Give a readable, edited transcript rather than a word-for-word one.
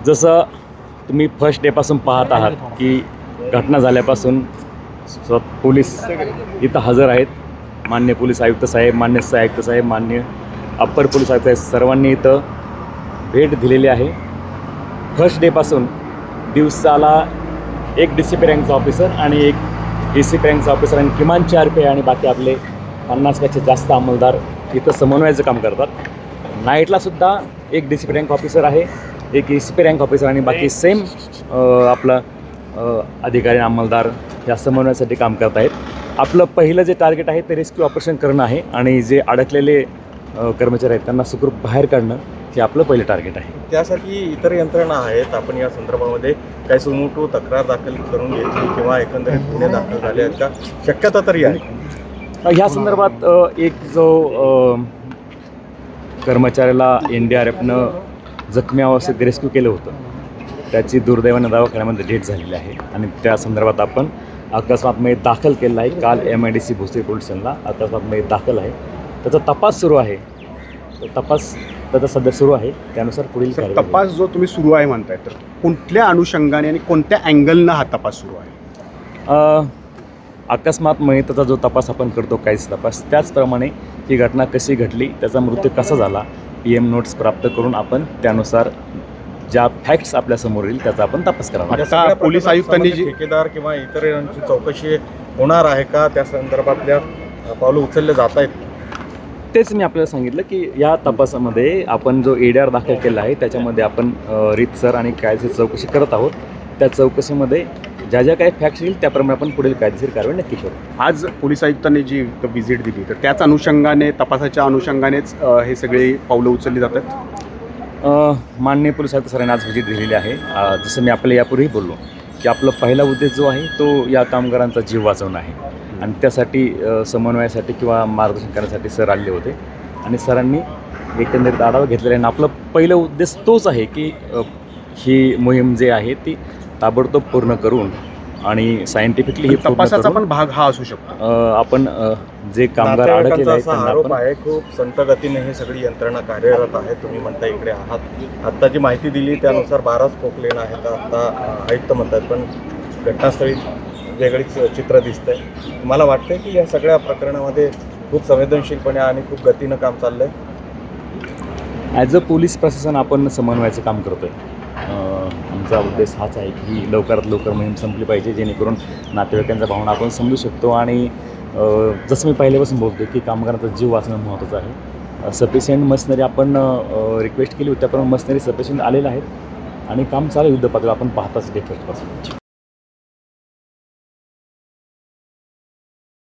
जसं तुम्ही फर्स्ट डेपासून पाहत आहात की घटना झाल्यापासून पोलीस इथं हजर आहेत. मान्य पोलीस आयुक्त साहेब, मान्य आयुक्त साहेब, मान्य अप्पर पोलीस आयुक्त साहेब सर्वांनी इथं भेट दिलेली आहे. फर्स्ट डेपासून दिवसाला एक DCP रँकचा ऑफिसर आणि एक ACP रँकचा ऑफिसर आणि किमान 4 PI आणि बाकी आपले 50पेक्षा जास्त अंमलदार इथं समन्वयाचं काम करतात. नाईटलासुद्धा एक DCP रँक ऑफिसर आहे, एक ACP रँक ऑफिसर आणि बाकी सेम आपलं अधिकारी अंमलदार या समन्वयासाठी काम करत आहेत. आपलं पहिलं जे टार्गेट आहे ते रेस्क्यू ऑपरेशन करणं आहे आणि जे अडकलेले कर्मचारी आहेत त्यांना सुखरूप बाहेर काढणं हे आपलं पहिलं टार्गेट आहे. त्यासाठी इतर यंत्रणा आहेत. आपण या संदर्भामध्ये काही सुमोटो तक्रार दाखल करून घेतली किंवा एकंदरीत गुन्हे दाखल झाले आहेत का, शक्यता तरी आहे? ह्या संदर्भात एक जो कर्मचाऱ्याला NDRFनं जखमी अवस्थेत रेस्क्यू केलं होतं त्याची दुर्दैवानं दवाखान्यामध्ये डेथ झालेली आहे आणि त्या संदर्भात आपण अकस्मातमध्ये दाखल केलं आहे. काल MIDC भोसरी पोलीस स्टेशनला अकस्मातमध्ये दाखल आहे. त्याचा तपास सुरू आहे. तपास त्याचा सध्या सुरू आहे. त्यानुसार पुढील तपास जो तुम्ही सुरू आहे म्हणताय तर कुठल्या अनुषंगाने आणि कोणत्या अँगलनं हा तपास सुरू आहे? अकस्मात मयताचा जो तपास आपण करतो काहीच तपास त्याचप्रमाणे ही घटना कशी घडली, त्याचा मृत्यू कसा झाला, PM नोट्स प्राप्त करून आपण त्यानुसार ज्या फॅक्ट्स आपल्यासमोर येईल त्याचा आपण तपास करावा. आता पोलीस आयुक्तांनी जी ठेकेदार किंवा इतरांची चौकशी होणार आहे का, त्या संदर्भातल्या पावलं उचलले जात आहेत? तेच मी आपल्याला सांगितलं की या तपासामध्ये आपण जो ADR दाखल केला आहे त्याच्यामध्ये आपण रीतसर आणि कायदेशीर चौकशी करत आहोत. त्या चौकशीमध्ये ज्या ज्या काही फॅक्ट्स येईल त्याप्रमाणे आपण पुढील कायदेशीर कारवाई नक्की करू. आज पोलीस आयुक्तांनी जी व्हिजिट दिली तर त्याच अनुषंगाने, तपासाच्या अनुषंगानेच हे सगळे पावलं उचलली जातात. माननीय पोलीस आयुक्त सरांनी आज व्हिजिट दिलेली आहे. जसं मी आपल्याला यापूर्वी बोललो की आपला पहिला उद्देश जो आहे तो या कामगारांचा जीव वाचवणं आहे आणि त्यासाठी समन्वयासाठी किंवा मार्गदर्शन करण्यासाठी सर आलेले होते आणि सरांनी एकंदरीत आढावा घेतलेला आहे. आपण पहिला उद्देश तोच आहे की ही मोहीम जी आहे ती ताबडतोब पूर्ण करून आणि सायंटिफिकली ही तपासाचा पण भाग हा असू शकतो. आपण जे कामगार अडकलेले आहेत त्यांना आरोप आहे खूप संत गतीने ही सगळी यंत्रणा कार्यरत आहे. तुम्ही म्हणता इकडे आहात, आत्ता जी माहिती दिली त्यानुसार 12च पोकलेन आहेत आता आयुक्त म्हणतात, पण घटनास्थळी वेगळीच चित्र दिसतंय. मला वाटतं की या सगळ्या प्रकरणामध्ये खूप संवेदनशीलपणे आणि खूप गतीनं काम चाललंय. ॲज अ पोलीस प्रशासन आपण समन्वयाचं काम करतोय. आमचा उद्देश हाच आहे की लवकरात लवकर मोहीम संपली पाहिजे जेणेकरून नातेवाईकांच्या भावना आपण समजू शकतो आणि जसं मी पहिल्यापासून बोलतो की कामगारांचा जीव वाचणं महत्त्वाचं आहे. सफिशियंट मशिनरी आपण रिक्वेस्ट केली होती, त्याप्रमाणे मशिनरी सफिशियंट आलेल्या आहेत आणि काम चालू युद्धपातळीवर आपण पाहताच देखील.